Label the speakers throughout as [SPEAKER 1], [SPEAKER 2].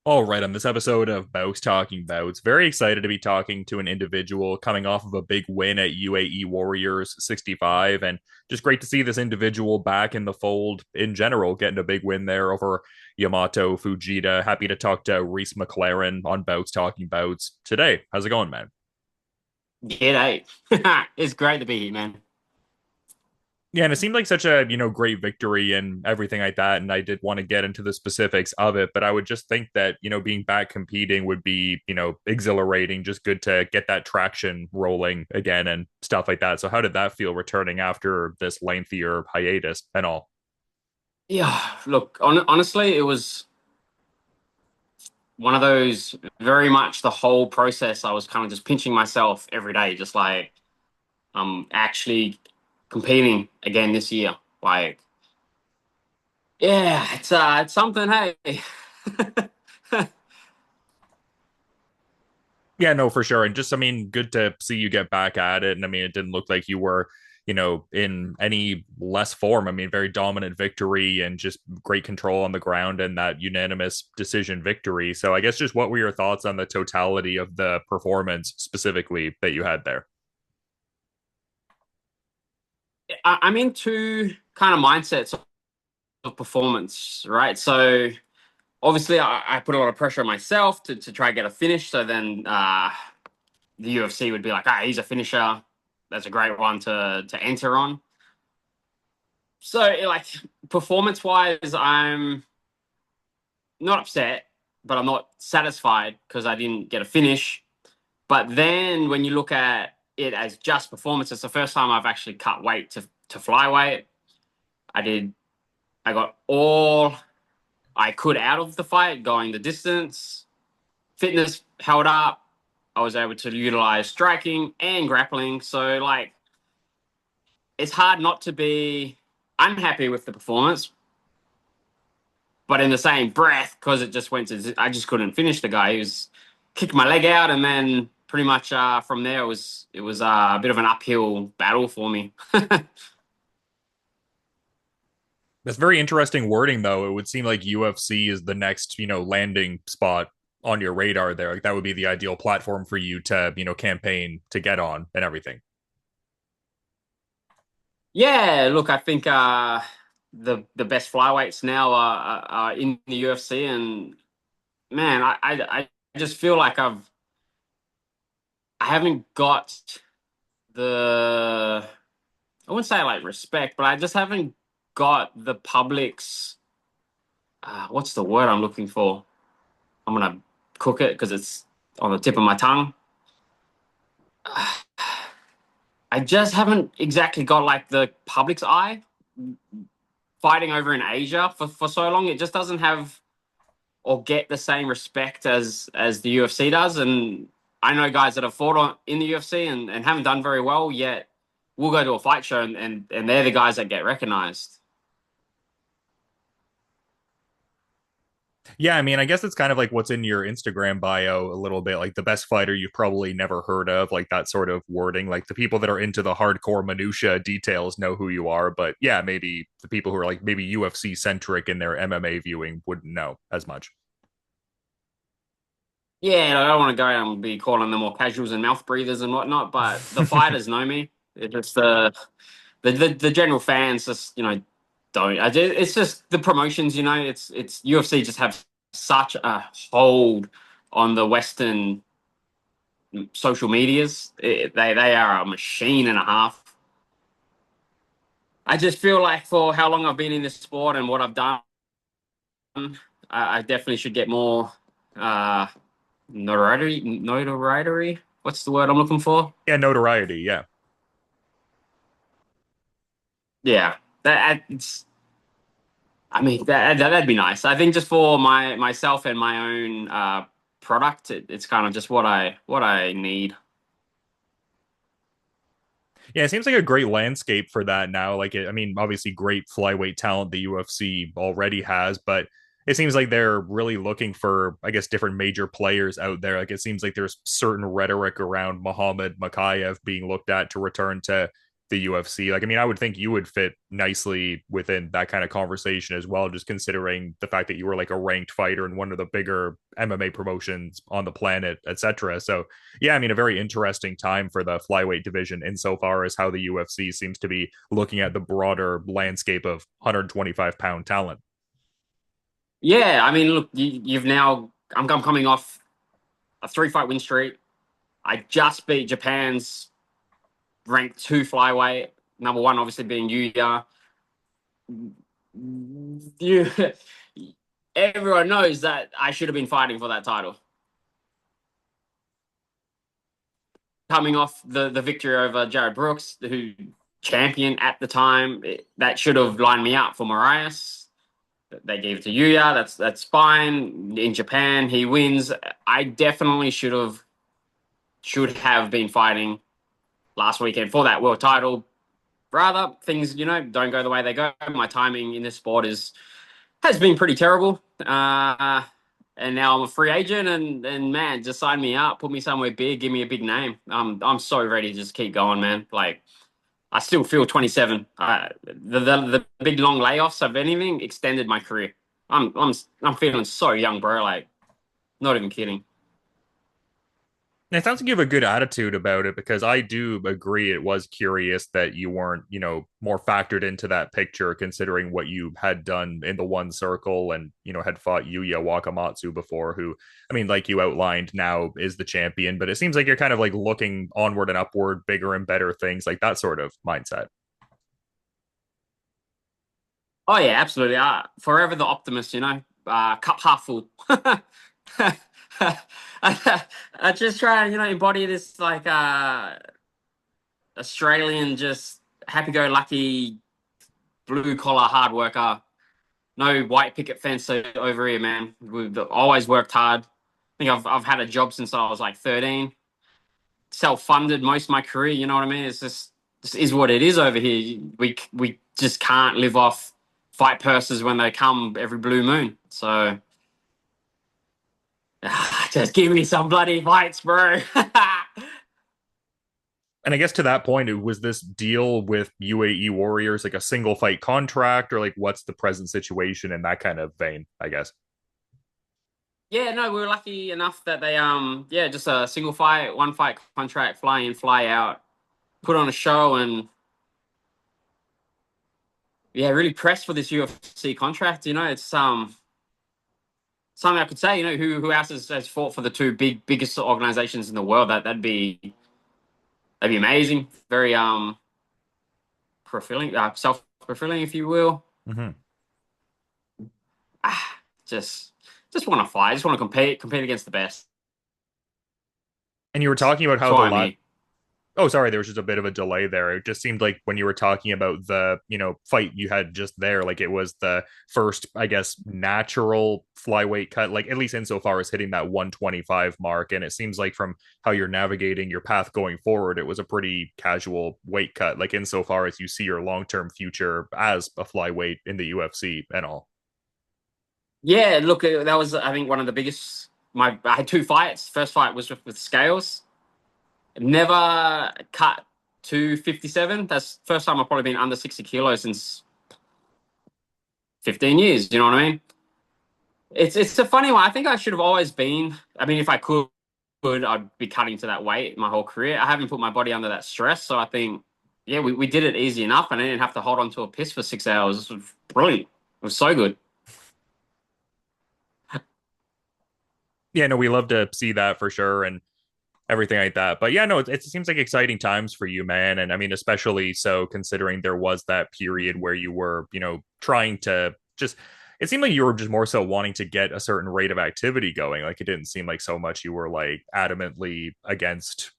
[SPEAKER 1] All right, on this episode of Bowks Talking Bouts, very excited to be talking to an individual coming off of a big win at UAE Warriors 65, and just great to see this individual back in the fold in general, getting a big win there over Yamato Fujita. Happy to talk to Reece McLaren on Bowks Talking Bouts today. How's it going, man?
[SPEAKER 2] G'day. It's great to be here, man.
[SPEAKER 1] Yeah, and it seemed like such a, great victory and everything like that. And I did want to get into the specifics of it, but I would just think that, being back competing would be, exhilarating, just good to get that traction rolling again and stuff like that. So how did that feel returning after this lengthier hiatus and all?
[SPEAKER 2] Yeah, look, honestly, it was one of those very much the whole process. I was kind of just pinching myself every day, just like I'm actually competing again this year. Like, yeah, it's something, hey.
[SPEAKER 1] Yeah, no, for sure. And just, I mean, good to see you get back at it. And I mean, it didn't look like you were, in any less form. I mean, very dominant victory and just great control on the ground and that unanimous decision victory. So I guess just what were your thoughts on the totality of the performance specifically that you had there?
[SPEAKER 2] I'm in two kind of mindsets of performance, right? So obviously, I put a lot of pressure on myself to try and get a finish. So then the UFC would be like, ah, he's a finisher. That's a great one to enter on. So like performance wise, I'm not upset, but I'm not satisfied because I didn't get a finish. But then when you look at it as just performance, it's the first time I've actually cut weight to flyweight. I did. I got all I could out of the fight, going the distance. Fitness held up. I was able to utilize striking and grappling. So like it's hard not to be unhappy with the performance, but in the same breath, because it just went to, I just couldn't finish the guy. He was kicked my leg out, and then pretty much from there it was a bit of an uphill battle for me.
[SPEAKER 1] That's very interesting wording, though. It would seem like UFC is the next, landing spot on your radar there. Like that would be the ideal platform for you to, campaign to get on and everything.
[SPEAKER 2] Yeah, look, I think the best flyweights now are in the UFC, and man, I just feel like I haven't got the I wouldn't say like respect, but I just haven't got the public's what's the word I'm looking for? I'm gonna cook it because it's on the tip of my tongue. I just haven't exactly got like the public's eye fighting over in Asia for so long. It just doesn't have or get the same respect as the UFC does. And I know guys that have fought in the UFC and haven't done very well yet. We'll go to a fight show and they're the guys that get recognized.
[SPEAKER 1] Yeah, I mean, I guess it's kind of like what's in your Instagram bio a little bit, like the best fighter you've probably never heard of, like that sort of wording. Like the people that are into the hardcore minutia details know who you are, but yeah, maybe the people who are like maybe UFC centric in their MMA viewing wouldn't know as much.
[SPEAKER 2] Yeah, I don't want to go out and be calling them all casuals and mouth breathers and whatnot, but the fighters know me. It's just the general fans just don't. It's just the promotions. It's UFC just have such a hold on the Western social medias. They are a machine and a half. I just feel like for how long I've been in this sport and what I've done, I definitely should get more uh, notoriety. Notoriety. What's the word I'm looking for?
[SPEAKER 1] Yeah, notoriety. Yeah.
[SPEAKER 2] Yeah, it's. I mean, that'd be nice. I think just for myself and my own product, it's kind of just what I need.
[SPEAKER 1] Yeah, it seems like a great landscape for that now. Like, I mean, obviously, great flyweight talent the UFC already has, but it seems like they're really looking for, I guess, different major players out there. Like, it seems like there's certain rhetoric around Muhammad Makayev being looked at to return to the UFC? Like, I mean, I would think you would fit nicely within that kind of conversation as well, just considering the fact that you were like a ranked fighter in one of the bigger MMA promotions on the planet, etc. So, yeah, I mean, a very interesting time for the flyweight division insofar as how the UFC seems to be looking at the broader landscape of 125-pound talent.
[SPEAKER 2] Yeah, I mean, look, you've now. I'm coming off a 3 fight win streak. I just beat Japan's ranked 2 flyweight. Number one, obviously, being Yuya. You, everyone knows that I should have been fighting for that title. Coming off the victory over Jared Brooks, who champion at the time, that should have lined me up for Marias. They gave it to Yuya. That's fine. In Japan, he wins. I definitely should have been fighting last weekend for that world title. Rather, things don't go the way they go. My timing in this sport has been pretty terrible. And now I'm a free agent, and man, just sign me up, put me somewhere big, give me a big name. I'm so ready to just keep going, man. Like I still feel 27. The big long layoffs, if anything, extended my career. I'm feeling so young, bro. Like not even kidding.
[SPEAKER 1] And it sounds like you have a good attitude about it because I do agree it was curious that you weren't, more factored into that picture considering what you had done in the one circle and, had fought Yuya Wakamatsu before, who, I mean, like you outlined, now is the champion. But it seems like you're kind of like looking onward and upward, bigger and better things, like that sort of mindset.
[SPEAKER 2] Oh yeah, absolutely. Forever the optimist, cup half full. I just try and embody this like Australian, just happy-go-lucky, blue-collar hard worker. No white picket fence over here, man. We've always worked hard. I think I've had a job since I was like 13. Self-funded most of my career. You know what I mean? It's just this is what it is over here. We just can't live off fight purses when they come every blue moon. So just give me some bloody fights, bro.
[SPEAKER 1] And I guess to that point, was this deal with UAE Warriors like a single fight contract, or like what's the present situation in that kind of vein, I guess?
[SPEAKER 2] Yeah, no, we were lucky enough that they yeah, just a single fight, 1 fight contract, fly in, fly out, put on a show, and yeah, really pressed for this UFC contract. It's something I could say. Who else has fought for the two biggest organizations in the world? That'd be amazing. Very fulfilling, self fulfilling, if you will.
[SPEAKER 1] Mm-hmm.
[SPEAKER 2] Ah, just want to fight. I just want to compete against the best.
[SPEAKER 1] And you were talking about
[SPEAKER 2] That's
[SPEAKER 1] how the
[SPEAKER 2] why I'm
[SPEAKER 1] lot.
[SPEAKER 2] here.
[SPEAKER 1] Oh, sorry, there was just a bit of a delay there. It just seemed like when you were talking about the, fight you had just there, like it was the first, I guess, natural flyweight cut, like at least insofar as hitting that 125 mark. And it seems like from how you're navigating your path going forward, it was a pretty casual weight cut, like insofar as you see your long-term future as a flyweight in the UFC and all.
[SPEAKER 2] Yeah, look, that was I think one of the biggest. I had 2 fights. First fight was with Scales. Never cut to 57. That's the first time I've probably been under 60 kilos since 15 years. You know what I mean? It's a funny one. I think I should have always been. I mean, if I could, I'd be cutting to that weight my whole career. I haven't put my body under that stress, so I think, yeah, we did it easy enough, and I didn't have to hold on to a piss for 6 hours. It was brilliant. It was so good.
[SPEAKER 1] Yeah, no, we love to see that for sure. And everything like that. But yeah, no, it seems like exciting times for you, man. And I mean, especially so considering there was that period where you were, trying to just, it seemed like you were just more so wanting to get a certain rate of activity going. Like it didn't seem like so much you were like adamantly against,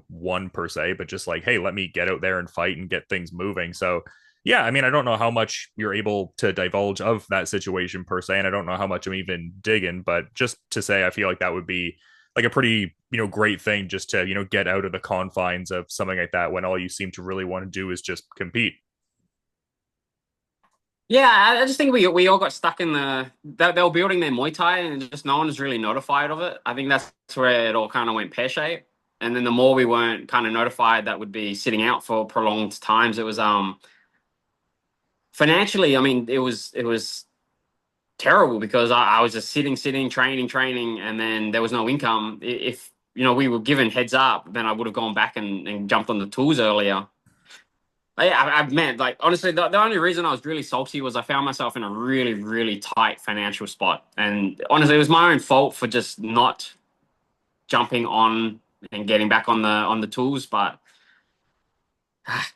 [SPEAKER 1] one per se, but just like, hey, let me get out there and fight and get things moving. So, yeah, I mean, I don't know how much you're able to divulge of that situation per se, and I don't know how much I'm even digging, but just to say, I feel like that would be like a pretty great thing just to get out of the confines of something like that when all you seem to really want to do is just compete.
[SPEAKER 2] Yeah, I just think we all got stuck in they were building their Muay Thai and just no one was really notified of it. I think that's where it all kind of went pear shaped. and then the more we weren't kind of notified that would be sitting out for prolonged times, it was financially. I mean, it was terrible because I was just sitting, training, and then there was no income. If we were given heads up, then I would have gone back and jumped on the tools earlier. I meant, like, honestly, the only reason I was really salty was I found myself in a really, really tight financial spot. And honestly, it was my own fault for just not jumping on and getting back on the tools. But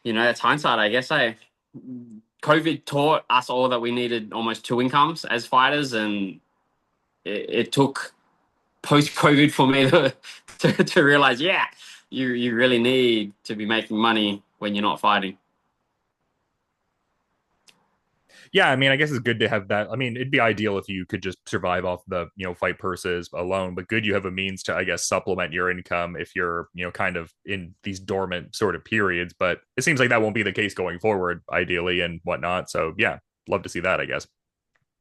[SPEAKER 2] that's hindsight, I guess. COVID taught us all that we needed almost two incomes as fighters, and it took post COVID for me to realize, yeah, you really need to be making money when you're not fighting.
[SPEAKER 1] Yeah, I mean, I guess it's good to have that. I mean, it'd be ideal if you could just survive off the, fight purses alone, but good you have a means to, I guess, supplement your income if you're, kind of in these dormant sort of periods. But it seems like that won't be the case going forward, ideally, and whatnot. So, yeah, love to see that, I guess.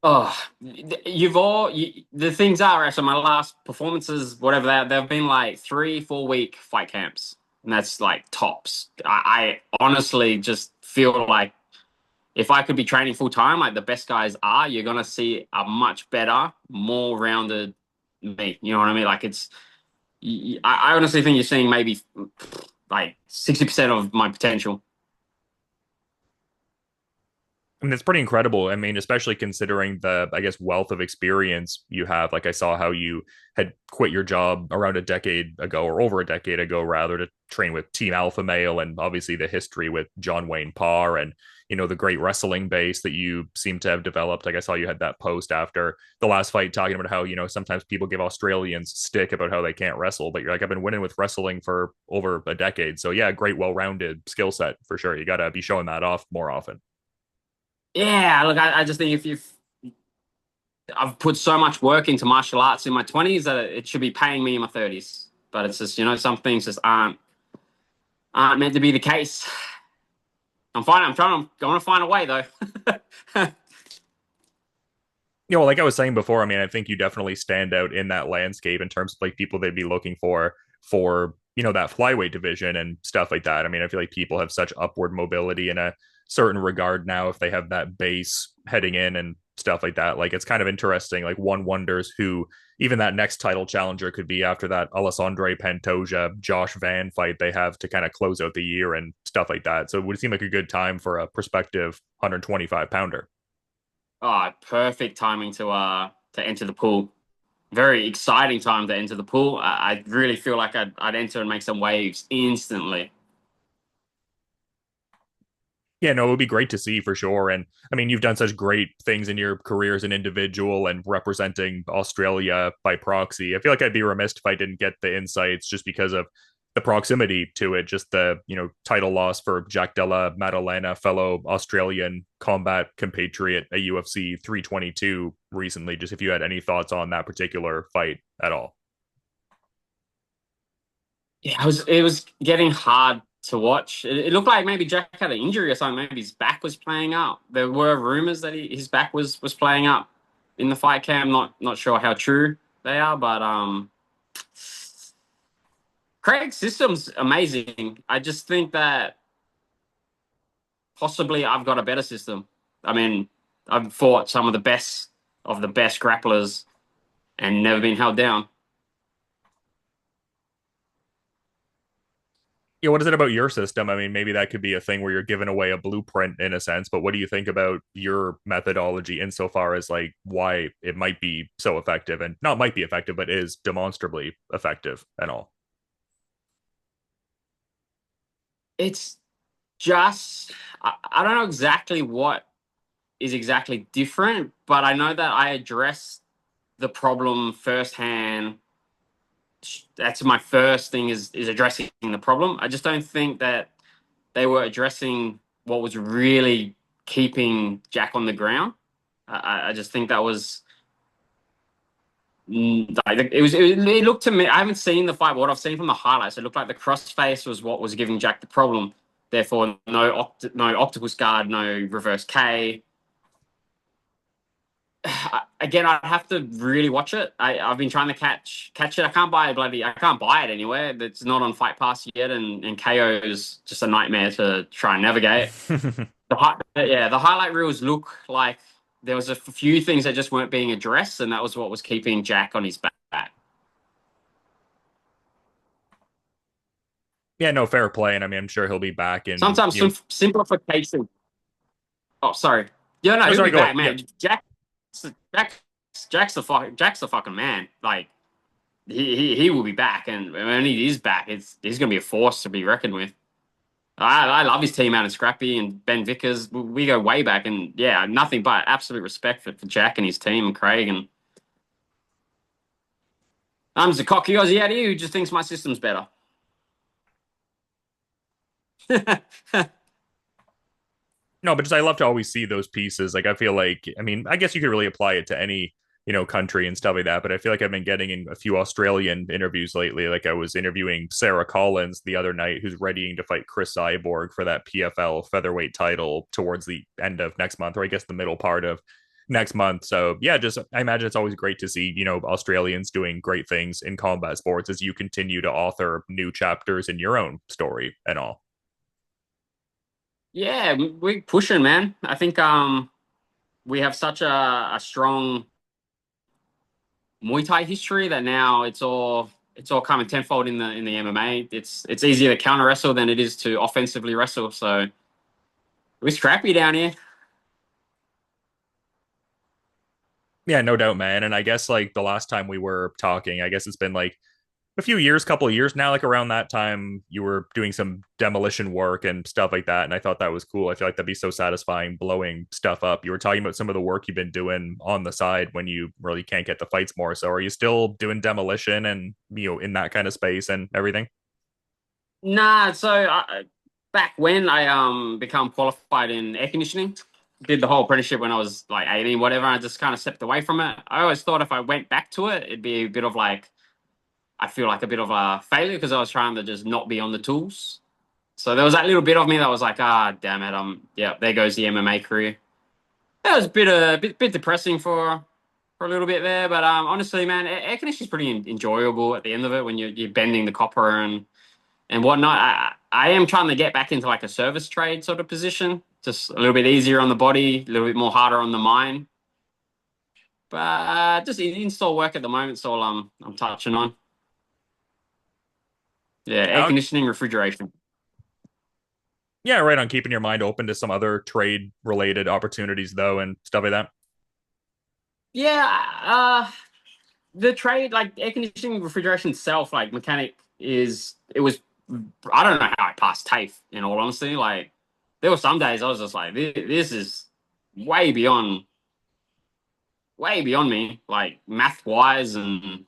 [SPEAKER 2] Oh, the things are, so my last performances, whatever they've been like 3-4 week fight camps, and that's like tops. I honestly just feel like if I could be training full time, like the best guys are, you're gonna see a much better, more rounded me. You know what I mean? Like I honestly think you're seeing maybe like 60% of my potential.
[SPEAKER 1] I mean, it's pretty incredible. I mean, especially considering the, I guess, wealth of experience you have. Like, I saw how you had quit your job around a decade ago, or over a decade ago, rather, to train with Team Alpha Male, and obviously the history with John Wayne Parr, and the great wrestling base that you seem to have developed. Like, I saw you had that post after the last fight talking about how sometimes people give Australians stick about how they can't wrestle, but you're like, I've been winning with wrestling for over a decade. So yeah, great, well-rounded skill set for sure. You got to be showing that off more often.
[SPEAKER 2] Yeah, look, I just think if I've put so much work into martial arts in my 20s that it should be paying me in my 30s. But it's just, some things just aren't meant to be the case. I'm fine. I'm going to find a way though.
[SPEAKER 1] Well, like I was saying before, I mean, I think you definitely stand out in that landscape in terms of like people they'd be looking for that flyweight division and stuff like that. I mean, I feel like people have such upward mobility in a certain regard now if they have that base heading in and stuff like that. Like, it's kind of interesting. Like, one wonders who even that next title challenger could be after that Alessandre Pantoja Josh Van fight they have to kind of close out the year and stuff like that. So it would seem like a good time for a prospective 125 pounder.
[SPEAKER 2] Oh, perfect timing to enter the pool. Very exciting time to enter the pool. I really feel like I'd enter and make some waves instantly.
[SPEAKER 1] Yeah, no, it would be great to see for sure. And I mean, you've done such great things in your career as an individual and representing Australia by proxy. I feel like I'd be remiss if I didn't get the insights just because of the proximity to it, just the, title loss for Jack Della Maddalena, fellow Australian combat compatriot at UFC 322 recently. Just if you had any thoughts on that particular fight at all.
[SPEAKER 2] Yeah, it was getting hard to watch. It looked like maybe Jack had an injury or something. Maybe his back was playing up. There were rumors that his back was playing up in the fight cam. Not sure how true they are, but Craig's system's amazing. I just think that possibly I've got a better system. I mean, I've fought some of the best grapplers and never been held down.
[SPEAKER 1] Yeah, what is it about your system? I mean, maybe that could be a thing where you're giving away a blueprint in a sense, but what do you think about your methodology insofar as like why it might be so effective and not might be effective, but is demonstrably effective and all?
[SPEAKER 2] It's just I don't know exactly what is exactly different, but I know that I address the problem firsthand. That's my first thing is addressing the problem. I just don't think that they were addressing what was really keeping Jack on the ground. I just think that was like it looked to me. I haven't seen the fight. But what I've seen from the highlights, it looked like the crossface was what was giving Jack the problem. Therefore, no octopus guard, no reverse K. Again, I'd have to really watch it. I've been trying to catch it. I can't buy it anywhere. It's not on Fight Pass yet, and KO is just a nightmare to try and navigate. Yeah, the highlight reels look like there was a few things that just weren't being addressed, and that was what was keeping Jack on his back.
[SPEAKER 1] Yeah, no, fair play, and I mean, I'm sure he'll be back in,
[SPEAKER 2] Sometimes some simplification. Oh, sorry. Yeah, no,
[SPEAKER 1] Oh,
[SPEAKER 2] he'll
[SPEAKER 1] sorry,
[SPEAKER 2] be
[SPEAKER 1] go ahead.
[SPEAKER 2] back,
[SPEAKER 1] Yeah.
[SPEAKER 2] man. Jack, Jack's the fucking man. Like he will be back, and when he is back, he's going to be a force to be reckoned with. I love his team out of Scrappy and Ben Vickers. We go way back, and yeah, nothing but absolute respect for Jack and his team and Craig. And I'm just a cocky Aussie out of you who just thinks my system's better.
[SPEAKER 1] No, but just I love to always see those pieces. Like I feel like, I mean, I guess you could really apply it to any, country and stuff like that. But I feel like I've been getting in a few Australian interviews lately. Like I was interviewing Sarah Collins the other night, who's readying to fight Chris Cyborg for that PFL featherweight title towards the end of next month, or I guess the middle part of next month. So yeah, just I imagine it's always great to see, Australians doing great things in combat sports as you continue to author new chapters in your own story and all.
[SPEAKER 2] Yeah, we're pushing, man. I think we have such a strong Muay Thai history that now it's all coming tenfold in the MMA. It's easier to counter wrestle than it is to offensively wrestle. So we're scrappy down here.
[SPEAKER 1] Yeah, no doubt, man. And I guess like the last time we were talking, I guess it's been like a few years, couple of years now. Like around that time, you were doing some demolition work and stuff like that, and I thought that was cool. I feel like that'd be so satisfying blowing stuff up. You were talking about some of the work you've been doing on the side when you really can't get the fights more. So, are you still doing demolition and in that kind of space and everything?
[SPEAKER 2] Nah, so back when I become qualified in air conditioning, did the whole apprenticeship when I was like 18, whatever. I just kind of stepped away from it. I always thought if I went back to it, it'd be a bit of like I feel like a bit of a failure because I was trying to just not be on the tools. So there was that little bit of me that was like, ah, damn it, yeah, there goes the MMA career. That was a bit depressing for a little bit there, but honestly, man, air conditioning is pretty enjoyable at the end of it when you're bending the copper and whatnot. I am trying to get back into like a service trade sort of position, just a little bit easier on the body, a little bit more harder on the mind. But just install work at the moment, so I'm touching on. Yeah, air
[SPEAKER 1] Yeah,
[SPEAKER 2] conditioning, refrigeration.
[SPEAKER 1] yeah, right on keeping your mind open to some other trade related opportunities though and stuff like that.
[SPEAKER 2] Yeah, the trade like air conditioning, refrigeration itself, like mechanic is it was. I don't know how I passed TAFE. In all honesty, like there were some days I was just like, this is way beyond way beyond me, like math wise, and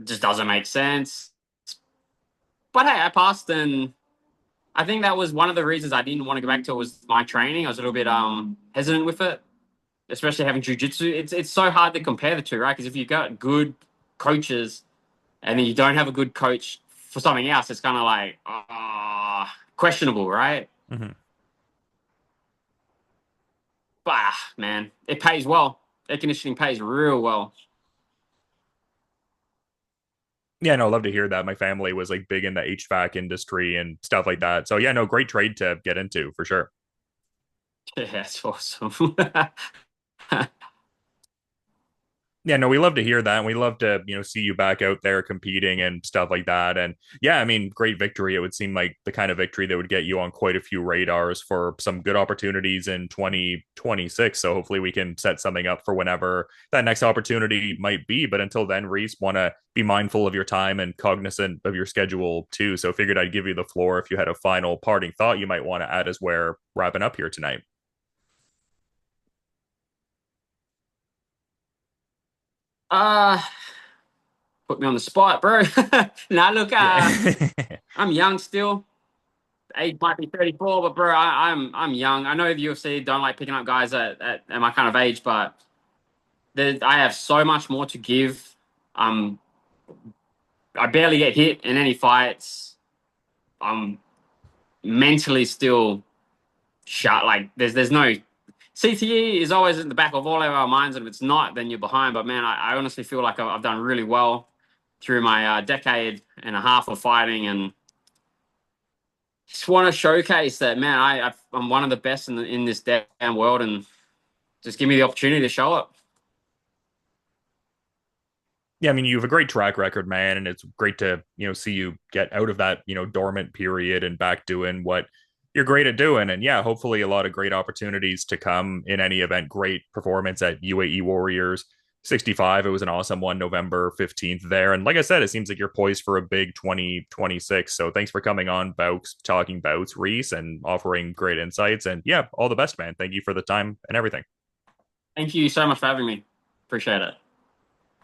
[SPEAKER 2] just doesn't make sense. But hey, I passed, and I think that was one of the reasons I didn't want to go back to it was my training. I was a little bit hesitant with it, especially having jujitsu. It's so hard to compare the two, right? Because if you got good coaches and then you don't have a good coach for something else, it's kind of like questionable, right?
[SPEAKER 1] Mm-hmm.
[SPEAKER 2] But man, it pays well. Air conditioning pays real well.
[SPEAKER 1] Yeah, no, I love to hear that. My family was like big in the HVAC industry and stuff like that. So yeah, no, great trade to get into for sure.
[SPEAKER 2] Yeah, it's awesome.
[SPEAKER 1] Yeah, no, we love to hear that. And we love to, see you back out there competing and stuff like that. And yeah, I mean, great victory. It would seem like the kind of victory that would get you on quite a few radars for some good opportunities in 2026. So hopefully we can set something up for whenever that next opportunity might be. But until then, Reece, want to be mindful of your time and cognizant of your schedule too. So figured I'd give you the floor if you had a final parting thought you might want to add as we're wrapping up here tonight.
[SPEAKER 2] uh Put me on the spot, bro. Nah, look,
[SPEAKER 1] Yeah.
[SPEAKER 2] I'm young still. Age might be 34, but bro, I'm young. I know the UFC don't like picking up guys at my kind of age, but I have so much more to give. Um, I barely get hit in any fights. I'm mentally still shut. Like there's no CTE is always in the back of all of our minds, and if it's not, then you're behind. But man, I honestly feel like I've done really well through my decade and a half of fighting, and just want to showcase that, man. I'm one of the best in this damn world, and just give me the opportunity to show it.
[SPEAKER 1] Yeah, I mean, you have a great track record, man, and it's great to, see you get out of that, dormant period and back doing what you're great at doing. And yeah, hopefully a lot of great opportunities to come in any event. Great performance at UAE Warriors 65. It was an awesome one, November 15th there. And like I said, it seems like you're poised for a big 2026. So thanks for coming on Bouts Talking Bouts, Reece, and offering great insights. And yeah, all the best, man. Thank you for the time and everything.
[SPEAKER 2] Thank you so much for having me. Appreciate it.